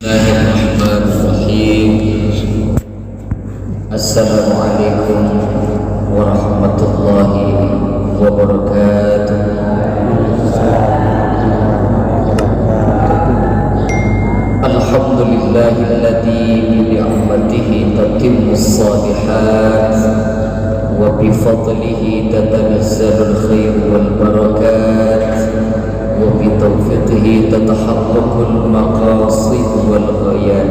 Bismillahirrahmanirrahim. Assalamualaikum warahmatullahi wabarakatuh. Alhamdulillahilladzi bi ni'matihi tatimmus shalihat wa bi fadlihi tatanazzalul khair wal barakat wa bi taufiqihi tatahaqqaqul maqasid wal ghayat.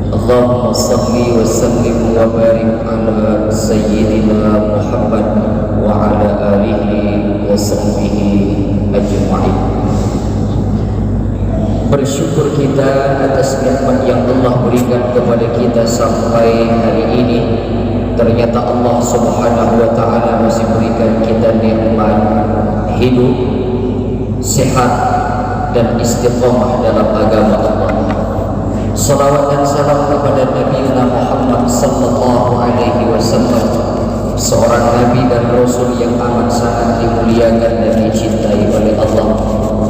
Allahumma salli wa sallim wa barik ala sayyidina Muhammad wa ala alihi wa sahbihi ajma'in. Bersyukur kita atas nikmat yang Allah berikan kepada kita sampai hari ini. Ternyata Allah Subhanahu wa taala masih berikan kita nikmat hidup, sehat dan istiqomah dalam agama Allah. Salawat dan salam kepada Nabi Muhammad sallallahu alaihi wasallam, seorang nabi dan rasul yang amat sangat dimuliakan dan dicintai oleh Allah.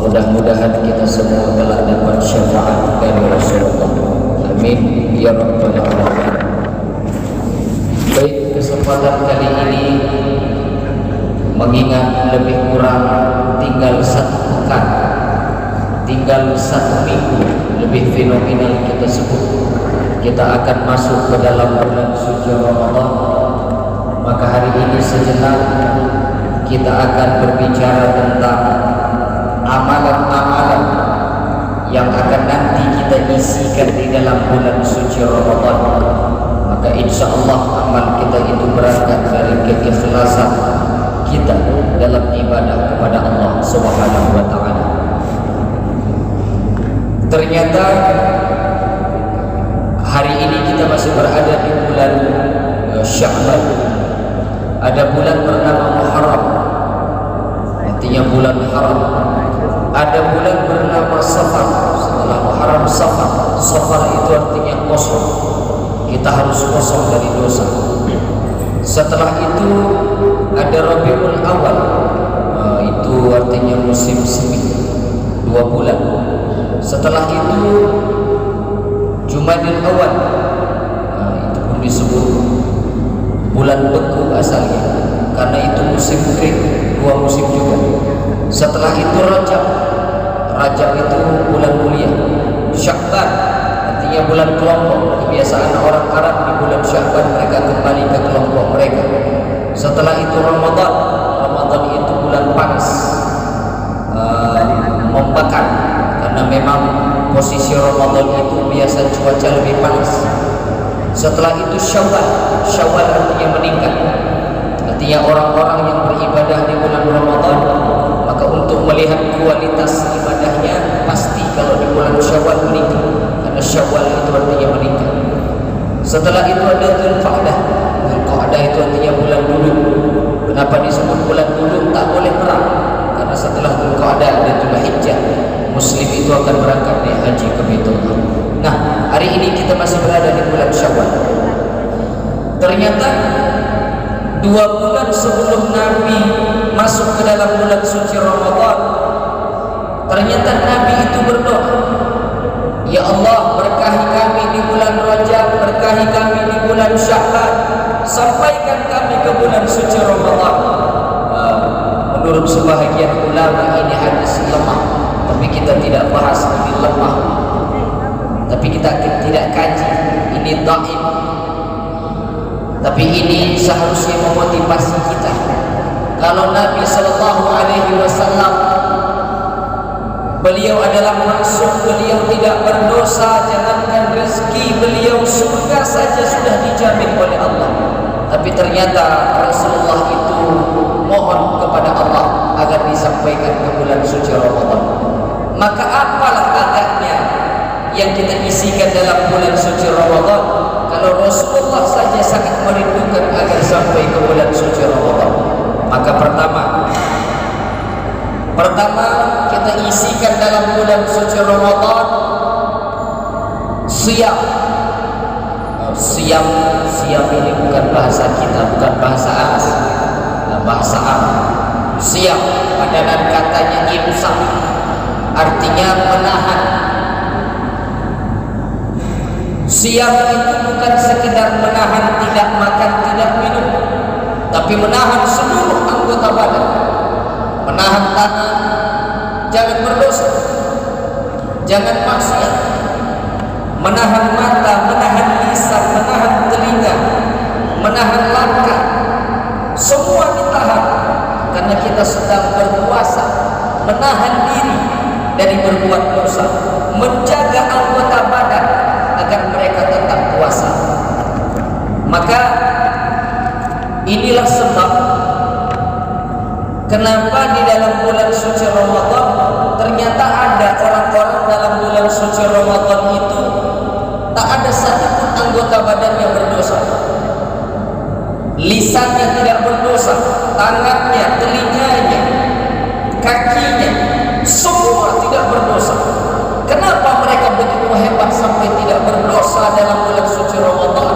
Mudah-mudahan kita semua telah dapat syafaat dari Rasulullah. Amin ya rabbal alamin. Baik, kesempatan kali ini mengingat lebih kurang tinggal satu pekan, tinggal satu minggu, lebih fenomenal kita sebut, kita akan masuk ke dalam bulan suci Ramadan. Maka hari ini sejenak kita akan berbicara tentang amalan-amalan yang akan nanti kita isikan di dalam bulan suci Ramadan. Maka insya Allah amal kita itu berangkat dari keikhlasan kita dalam ibadah kepada Allah Subhanahu wa taala. Ternyata hari ini kita masih berada di bulan Sya'ban. Ada bulan bernama Muharram, artinya bulan haram. Ada bulan bernama Safar. Setelah Muharram, Safar. Safar itu artinya kosong. Kita harus kosong dari dosa. Setelah itu ada Rabiul Awal, itu artinya musim semi, 2 bulan. Setelah itu Jumadil Awal, itu pun disebut bulan beku asalnya, karena itu musim kering, 2 musim juga. Setelah itu Rajab. Rajab itu bulan mulia. Sya'ban artinya bulan kelompok. Kebiasaan orang Arab di bulan Sya'ban mereka kembali ke kelompok mereka. Setelah itu Ramadan. Ramadan itu bulan panas, membakar, karena memang posisi Ramadan itu biasa cuaca lebih panas. Setelah itu Syawal. Syawal artinya meningkat, artinya orang-orang yang beribadah di bulan Ramadan, maka untuk melihat kualitas ibadahnya pasti kalau di bulan Syawal meningkat, karena Syawal itu artinya meningkat. Setelah itu ada Dzulqa'dah. Dzulqa'dah itu artinya bulan duduk. Kenapa disebut bulan duduk? Tak boleh perang, karena setelah Dzulqa'dah ada Dzulhijjah. Muslim itu akan berangkat naik haji ke Baitullah. Nah, hari ini kita masih berada di bulan Syawal. Ternyata 2 bulan sebelum Nabi masuk ke dalam bulan suci Ramadan, ternyata Nabi itu berdoa, "Ya Allah, berkahi kami di bulan Rajab, berkahi kami di bulan Sya'ban, sampaikan kami ke bulan suci Ramadan." Menurut sebahagian ulama ini hadis lemah, tapi kita tidak bahas ini lemah, tapi kita tidak kaji ini dhaif. Tapi ini seharusnya memotivasi kita. Kalau Nabi sallallahu alaihi wasallam, beliau adalah maksum, beliau tidak berdosa, jangankan rezeki, beliau surga saja sudah dijamin oleh Allah. Tapi ternyata Rasulullah itu mohon kepada Allah agar disampaikan ke bulan suci Ramadan. Maka apalah agaknya yang kita isikan dalam bulan suci Ramadan kalau Rasulullah saja sangat merindukan agar sampai ke bulan suci Ramadan. Maka pertama kita isikan dalam bulan suci Ramadan siap. Siap ini bukan bahasa kita, bukan bahasa Arab, bahasa Arab. Siap padanan katanya imsak, artinya menahan Siam itu bukan sekedar menahan tidak makan, tidak minum, tapi menahan seluruh anggota badan. Menahan tangan, jangan berdosa, jangan maksiat. Menahan mata, menahan lisan, menahan telinga, menahan langkah. Semua ditahan karena kita sedang berpuasa. Menahan diri dari berbuat dosa, menjaga anggota badan agar mereka tetap puasa. Maka inilah sebab kenapa di dalam bulan suci Ramadan ternyata ada orang-orang dalam bulan suci Ramadan itu tak ada satupun anggota badannya berdosa. Lisannya tidak berdosa, tangannya, telinganya, kakinya, semua tidak berdosa. Kenapa mereka begitu hebat sampai tidak berdosa dalam bulan suci Ramadan?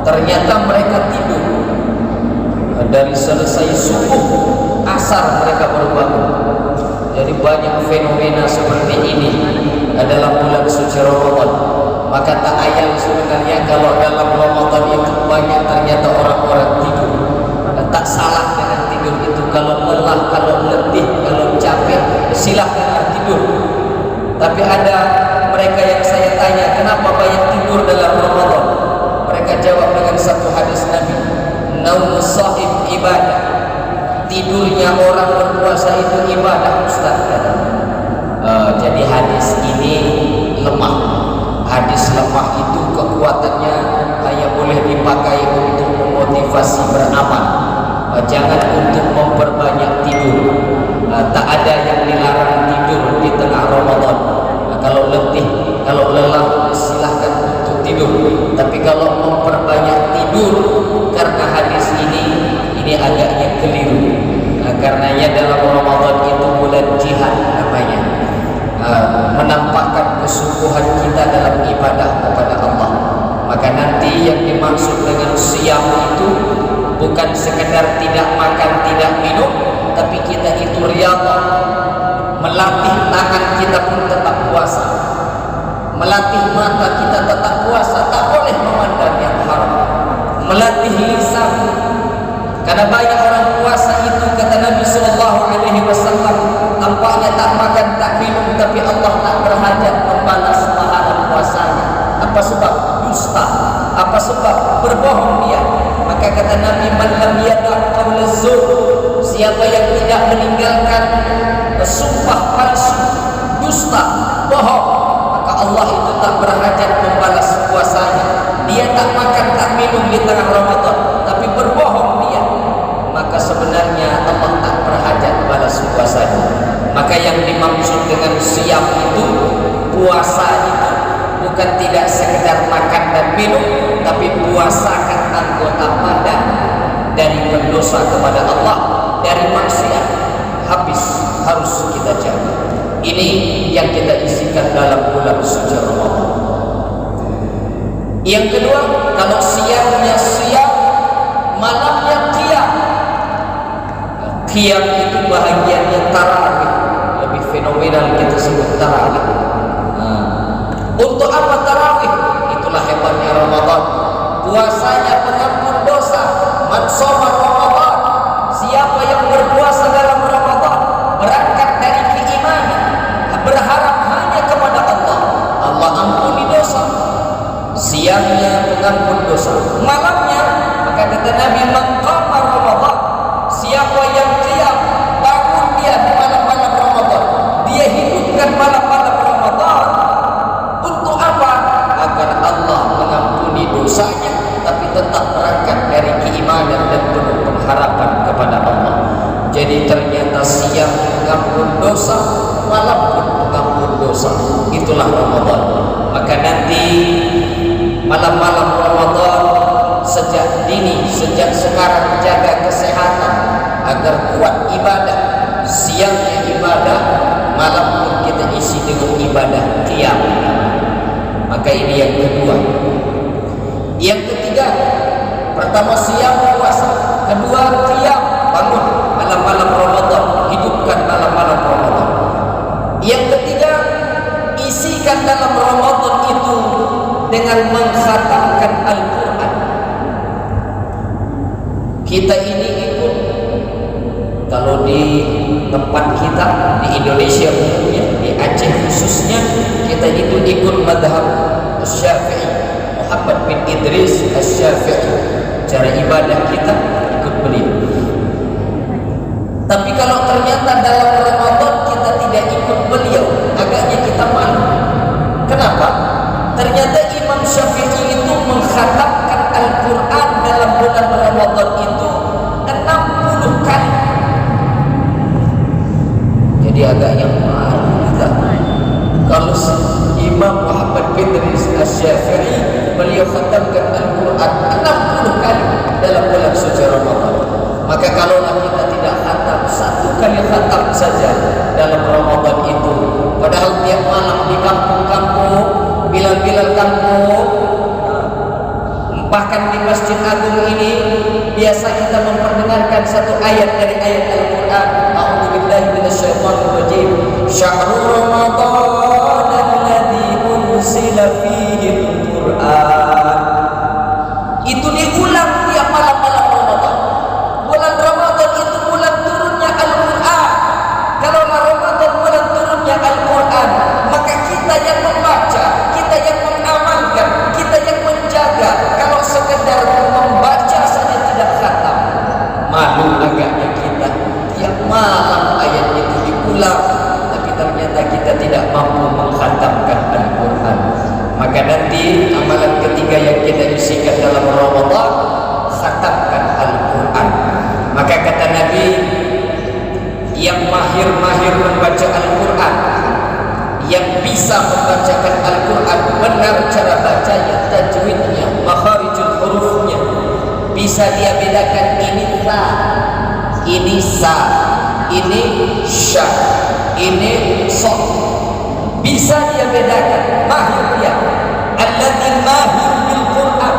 Ternyata mereka tidur. Dari selesai subuh, asar mereka baru bangun. Jadi banyak fenomena seperti ini adalah bulan suci Ramadan. Maka tak ayal sebenarnya kalau dalam Ramadan itu banyak ternyata orang-orang tidur. Dan tak salah dengan tidur itu. Kalau lelah, kalau letih, kalau capek, silahkan tidur. Tapi ada mereka yang saya tanya, kenapa banyak tidur dalam Ramadan? Mereka jawab dengan satu hadis Nabi, naumus shahib ibadah. Tidurnya orang berpuasa itu ibadah, Ustaz. Jadi hadis ini lemah. Hadis lemah itu kekuatannya hanya boleh dipakai untuk memotivasi beramal, jangan untuk memperbanyak tidur. Tak ada yang dilarang tidur di tengah Ramadan. Kalau letih, kalau lelah, silahkan untuk tidur. Tapi kalau memperbanyak tidur karena hadis ini agaknya keliru. Karenanya dalam Ramadan itu bulan jihad namanya, menampakkan kesungguhan kita dalam ibadah kepada Allah. Maka nanti yang dimaksud dengan siam itu bukan sekedar tidak makan, tidak minum, tapi kita itu riyadhah, melatih tangan kita pun tetap puasa, melatih mata kita tetap puasa, tak boleh memandang yang haram, melatih lisan. Karena banyak orang puasa itu, kata Nabi SAW, tampaknya tak makan, tak minum, tapi Allah tak berhajat membalas pahala puasanya. Apa sebab? Dusta. Apa sebab? Berbohong dia. Maka kata Nabi, man lam yada' qaula zur, siapa yang tidak meninggalkan sumpah palsu, dusta, bohong, maka Allah itu tak berhajat membalas puasanya. Dia tak makan, tak minum di tengah Ramadan, tapi berbohong dia, maka sebenarnya Allah tak berhajat balas puasanya. Maka yang dimaksud dengan siam itu, puasa itu bukan tidak sekedar makan dan minum, tapi puasakan anggota badan dari berdosa kepada Allah, dari maksiat, habis harus kita jaga. Ini yang kita isikan dalam bulan suci Ramadan. Yang kedua, kalau siangnya siam, malamnya qiyam. Qiyam itu bahagiannya tarawih, lebih fenomenal kita sebut tarawih. Untuk apa tarawih? Itulah hebatnya Ramadan. Puasanya pengampun dosa. Man shoma Ramadan, siapa yang berpuasa dalam Ramadan, berangkat dari keimanan, berharap hanya kepada Allah, Allah ampuni dosa. Siangnya pengampun dosa, malamnya, maka kata Nabi, man qama Ramadan, siapa yang qiyam, bangun dia di malam-malam Ramadan, dia hidupkan malam-malam Ramadan. Untuk apa? Agar Allah mengampuni dosanya, tapi tetap berangkat dari keimanan dan penuh pengharapan kepada Allah. Jadi ternyata siang mengampun dosa, malam pun mengampun dosa. Itulah Ramadan. Maka nanti malam-malam Ramadan sejak dini, sejak sekarang jaga kesehatan agar kuat ibadah. Siangnya ibadah, malam pun kita isi dengan ibadah qiyam. Maka ini yang kedua. Yang ketiga, pertama siam puasa, kedua qiyam, bangun malam-malam Ramadan, hidupkan malam-malam Ramadan. Yang ketiga, isikan dalam Ramadan itu dengan mengkhatamkan Al-Quran. Kita ini ikut, kalau di tempat kita di Indonesia umumnya, di Aceh khususnya, kita itu ikut madhab Syafi'i, Muhammad bin Idris Asy-Syafi'i. Cara ibadah kita ikut beliau. Tapi kalau ternyata dalam Ramadan kita tidak ikut beliau, agaknya kita malu. Kenapa? Ternyata Imam Syafi'i itu mengkhatamkan Al-Quran dalam bulan Ramadan itu 60 kali. Jadi agaknya malu kita. Kalau Imam Muhammad bin Idris Asy-Syafi'i beliau khatamkan Al-Quran 60 kali dalam bulan suci Ramadan. Maka kalaulah kita tidak khatam, 1 kali khatam saja dalam Ramadan itu, padahal tiap malam di kampung-kampung, bilal-bilal kampung, bahkan di Masjid Agung ini biasa kita memperdengarkan satu ayat dari ayat Al-Quran. A'udzubillahi minasyaitonir rajim. Syahrul Ramadan alladzi unzila fihi al-Quran. Itu diulang tiap malam-malam Ramadan. Bulan Ramadan itu bulan turunnya Al-Quran. Kalau Ramadan bulan turunnya Al-Quran, maka kita yang membaca, kita yang mengamalkan, kita yang menjaga. Kalau sekedar membaca saja tidak khatam, malu agaknya kita. Tiap malam ayat itu diulang, tapi ternyata kita tidak mampu mengkhatamkan Al-Quran. Maka nanti amalan ketiga yang kita isikan dalam Ramadan, khatamkan Al-Quran. Maka kata Nabi, yang mahir-mahir membaca Al-Quran, yang bisa membacakan Al-Quran benar cara bacanya, tajwidnya, makharijul hurufnya, bisa dia bedakan ini ta, ini sa, ini sya, ini sod, bisa dia bedakan. Mahir dia, alladzi mahir bil Quran,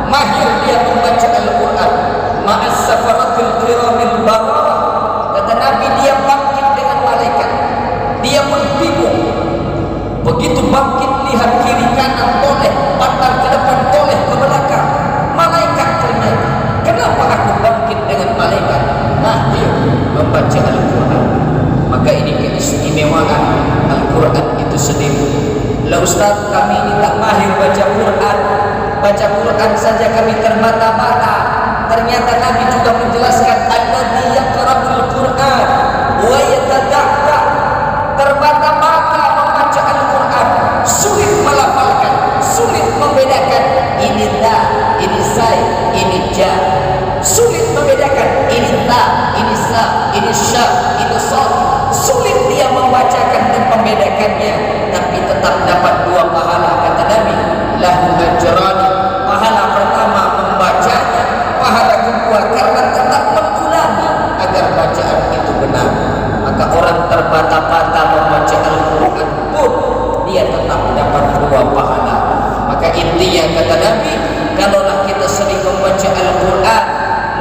mahir dia membaca Al-Quran. Ma'as safaratil kiramil bararah, kata Nabi, dia bangkit dengan malaikat. Dia pun bingung. Begitu bangkit, lihat kiri kanan toleh, pandang ke depan toleh, ke belakang. Malaikat ternyata. Kenapa aku bangkit dengan malaikat? Mahir membaca Al-Quran. Maka ini keistimewaan Al-Quran itu sendiri. Lah Ustaz, kami ini tak mahir baca Quran. Baca Quran saja kami terbata-bata. Ternyata Nabi juga menjelaskan, alladzi yaqra'ul Quran wa yatadabbar. Terbata-bata membaca Al-Quran, sulit melafalkan, sulit membedakan ini ta, ini sai, ini ja. Sulit membedakan ini ta, ini sa, ini sya, ini sad. Sulit dia membacakan dan membedakannya, tapi tetap dapat 2 pahala. Kata Nabi, lahu ajrani. Pahala pertama membacanya, pahala kedua karena tetap mengulangi agar bacaan itu benar. Maka orang terbata-bata membaca Al-Quran pun dia tetap dapat 2 pahala. Maka intinya kata Nabi, kalaulah kita sering membaca Al-Quran,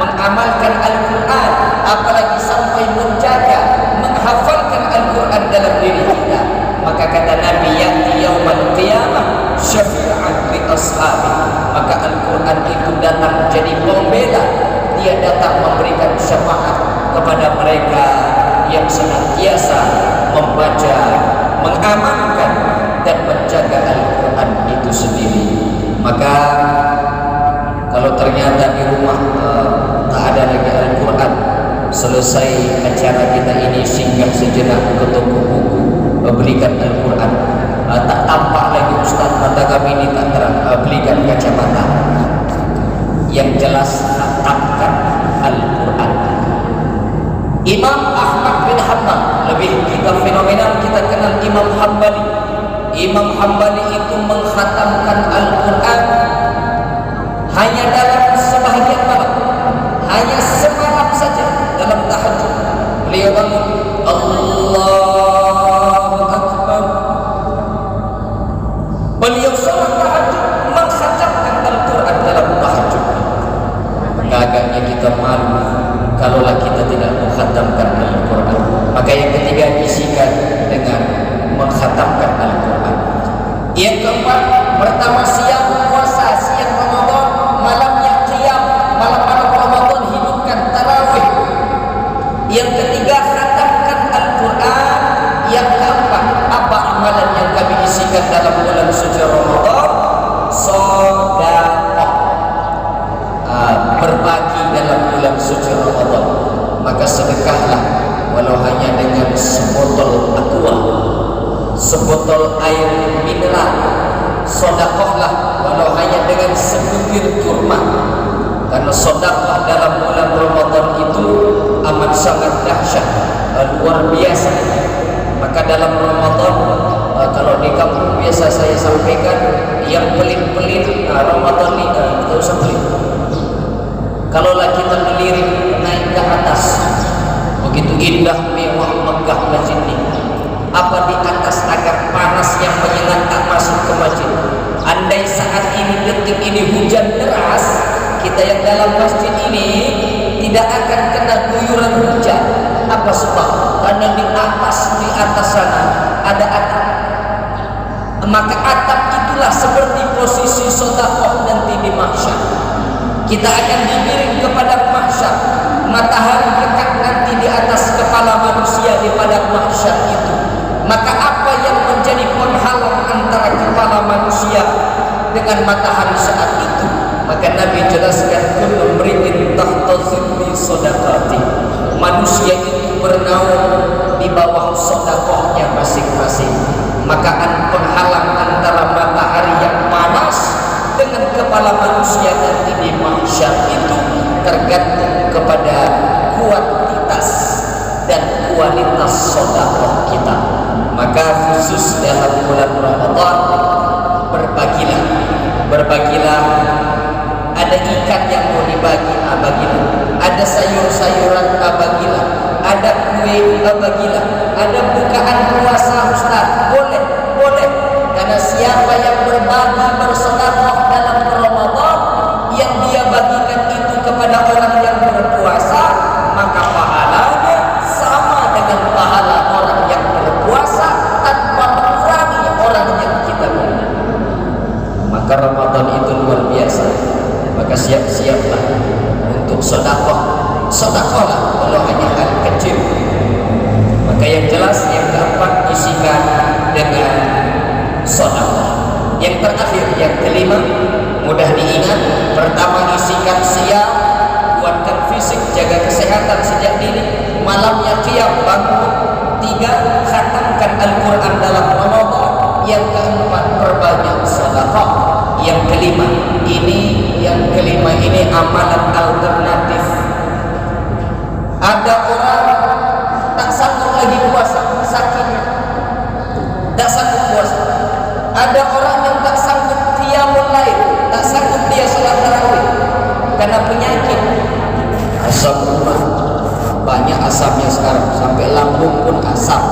mengamalkan Al-Quran, apalagi sampai menjaga, menghafalkan Al-Quran dalam diri kita, maka kata Nabi, ya'ti yaumal qiyamah syafi'an li ashabi. Maka Al-Quran itu datang jadi pembela, dia datang memberikan syafaat kepada mereka yang senantiasa membaca, mengamalkan dan menjaga Al-Quran itu sendiri. Maka kalau ternyata di rumah tak ada lagi Al-Quran, selesai acara kita ini singgah sejenak ke toko buku, belikan Al-Quran. Tak tampak lagi Ustaz, mata kami ini tak terang, belikan kacamata. Yang jelas khatamkan Al-Quran. Imam Ahmad bin Hanbal, lebih kita fenomenal kita kenal Imam Hambali. Imam Hambali itu mengkhatamkan Al-Quran hanya dalam sebahagian malam, hanya semalam saja dalam tahajud. Beliau bangun, Allahu Akbar. Beliau sholat tahajud, mengkhatamkan Al-Quran dalam tahajud. Agaknya kita malu kalaulah kita tidak mengkhatamkan Al-Quran. Maka yang ketiga, isikan dengan mengkhatamkan Al-Quran. Yang keempat, Pertama, siang puasa, siang Ramadan, malamnya qiyam, malam-malam Ramadan hidupkan tarawih. Yang ketiga, khatamkan Al-Quran. Yang keempat, apa amalan yang kami isikan dalam bulan suci Ramadan? Sedekah, berbagi dalam bulan suci Ramadan. Maka sedekahlah walau hanya dengan sebotol aqua, sebotol air mineral. Sedekahlah walau hanya dengan sebutir kurma. Karena sedekah dalam bulan Ramadan itu amat sangat dahsyat, luar biasa. Maka dalam Ramadan, kalau di kampung biasa saya sampaikan, yang pelit-pelit Ramadan ini tidak usah pelit. Kalaulah kita melirik naik ke atas, begitu indah, mewah, megah masjid ini. Apa di atas agar panas yang menyengat tak masuk ke masjid? Andai saat ini, detik ini hujan deras, kita yang dalam masjid ini tidak akan kena guyuran hujan. Apa sebab? Karena di atas sana ada atap. Maka atap itulah seperti posisi sedekah nanti di mahsyar. Kita akan digiring kepada mahsyar. Matahari dekat nanti di atas kepala manusia di padang mahsyar itu. Maka apa yang menjadi penghalang antara kepala manusia dengan matahari saat itu? Maka Nabi jelaskan, kullu mri'in tahta zilli shadaqati. Manusia itu bernaung di bawah sedekahnya masing-masing. Maka penghalang antara matahari yang panas dengan kepala manusia nanti di mahsyar itu tergantung kepada kuantitas dan kualitas sedekah kita. Maka khusus dalam bulan Ramadan, berbagilah. Ada ikan yang mau dibagi, bagilah. Ada sayur-sayuran, bagilah. Ada kue, bagilah. Ada bukaan puasa, Ustaz, boleh. Karena siapa yang berbagi, bersedekah dalam Ramadan, yang dia bagikan itu kepada orang yang berpuasa, maka pahalanya sama dengan pahala orang yang berpuasa tanpa mengurangi orang yang kita beri. Maka Ramadan itu luar biasa. Maka siap-siaplah untuk sedekahlah walau hanya hal kecil. Maka yang jelas, yang keempat, isikan dengan sedekah. Yang terakhir, yang kelima, mudah diingat. Pertama, isikan siap, kuatkan fisik, jaga kesehatan sejak dini. Malamnya qiyam, bangun. 3, khatamkan Al-Quran dalam Ramadan. Yang keempat, perbanyak sedekah. Yang kelima ini amalan alternatif. Ada orang tak sanggup lagi puasa, sakit, tak sanggup puasa. Ada orang yang tak sanggup qiyamul lail, tak sanggup dia salat tarawih karena penyakit. Asam urat, banyak asamnya sekarang, sampai lambung pun asam.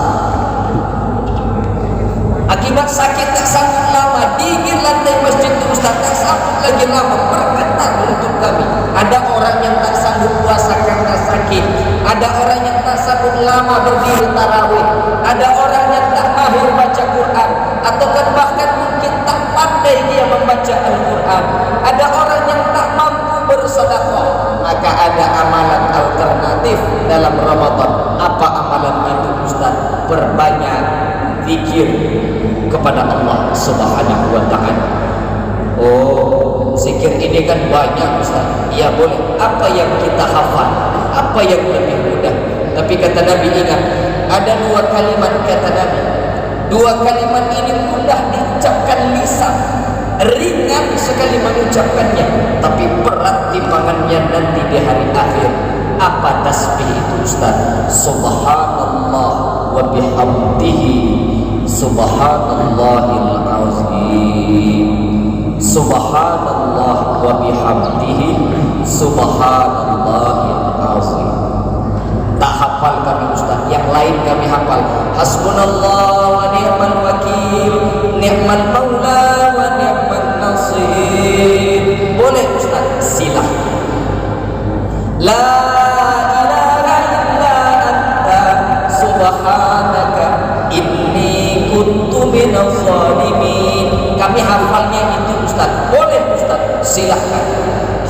Akibat sakit tak sanggup lama, dingin lantai masjid itu, Ustaz, tak sanggup lagi lama, bergetar untuk kami. Ada orang yang tak sanggup puasa karena sakit. Ada orang yang tak sanggup lama berdiri tarawih. Ada orang yang tak mahir baca Quran, atau bahkan mungkin tak pandai dia membaca Al-Quran. Ada orang yang tak mampu bersedekah. Maka ada amalan alternatif dalam Ramadan. Apa amalan itu, Ustaz? Berbanyak zikir kepada Allah Subhanahu wa ta'ala. Oh, zikir ini kan banyak, Ustaz. Ya boleh, apa yang kita hafal, apa yang lebih mudah. Tapi kata Nabi, ingat, ada 2 kalimat kata Nabi. 2 kalimat ini mudah diucapkan lisan, ringan sekali mengucapkannya, tapi berat timbangannya nanti di hari akhir. Apa tasbih itu, Ustaz? Subhanallah wa bihamdihi, subhanallahil azim, subhanallah wa bihamdihi, subhanallahil azim. Tak hafal kami, Ustaz, yang lain kami hafal. Hasbunallah wa ni'mal wakil, ni'mal maula wa ni'mal nasir. Boleh, Ustaz? Silahkan. La ilaha illa anta subhanaka inni kuntu minadh dhalimin. Kami hafalnya itu Ustaz? Boleh Ustaz, silahkan.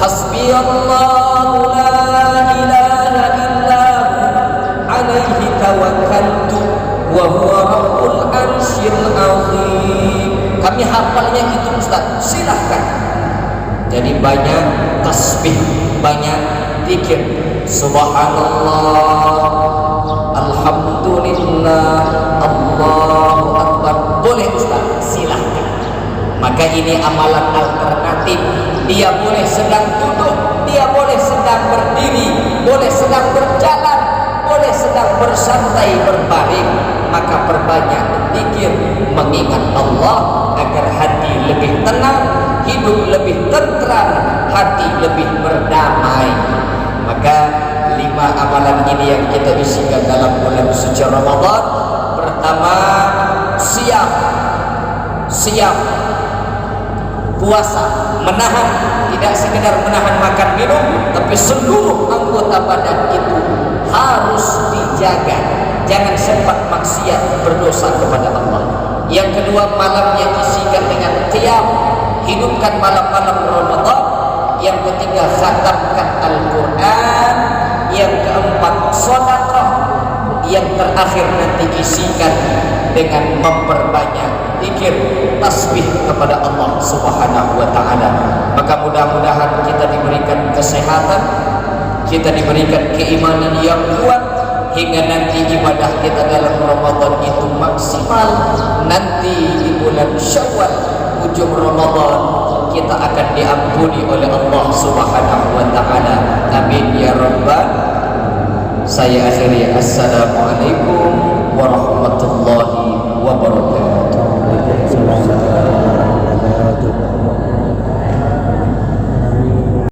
Hasbiyallahu la ilaha illahu alaihi tawakkaltu wa huwa rabbul arsyil azim. Kami hafalnya itu Ustaz, silahkan. Jadi banyak tasbih, banyak zikir. Subhanallah, alhamdulillah, Allahu akbar. Boleh Ustaz, silahkan. Maka ini amalan alternatif. Dia boleh sedang duduk, dia boleh sedang berdiri, boleh sedang berjalan, boleh sedang bersantai berbaring. Maka perbanyak zikir, mengingat Allah agar hati lebih tenang, hidup lebih tentram, hati lebih berdamai. Maka 5 amalan ini yang kita isikan dalam bulan suci Ramadan. Pertama, siap puasa, menahan, tidak sekedar menahan makan minum, tapi seluruh anggota badan itu harus dijaga. Jangan sempat maksiat, berdosa kepada Allah. Yang kedua, malamnya isikan dengan qiyam, hidupkan malam-malam Ramadan. Yang ketiga, khatamkan Al-Quran. Yang keempat, sedekah. Yang terakhir nanti isikan dengan memperbanyak zikir, tasbih kepada Allah Subhanahu wa taala. Maka mudah-mudahan kita diberikan kesehatan, kita diberikan keimanan yang kuat, hingga nanti ibadah kita dalam Ramadan itu maksimal. Nanti di bulan Syawal, ujung Ramadan, kita akan diampuni oleh Allah Subhanahu wa taala. Amin ya rabbal. Saya akhiri, assalamualaikum warahmatullahi wabarakatuh.